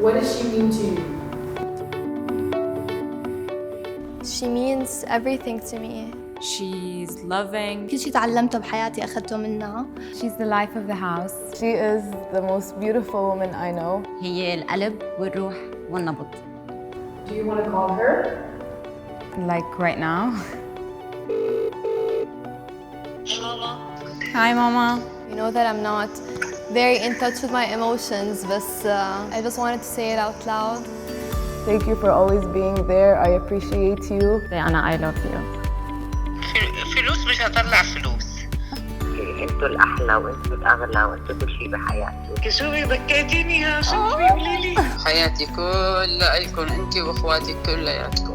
What does she mean to you? She means everything to me. She's loving. كل شيء تعلمته بحياتي أخذته منها. She's the life of the house. She is the most beautiful woman I know. هي القلب والروح والنبض. Do you want to call her? Like right now. Hey, Mama. Hi, Mama. You know that I'm not very in touch with my emotions, but I just wanted to say it out loud. Thank you for always being there. I appreciate you. أنا I love you. فلوس مش هطلع فلوس. انتوا الأحلى وانتوا الأغلى وانتوا كل شيء بحياتي. كسوري بكيتيني يا شوفي قولي لي. حياتي كلها إلكن انتي واخواتي كلياتكم.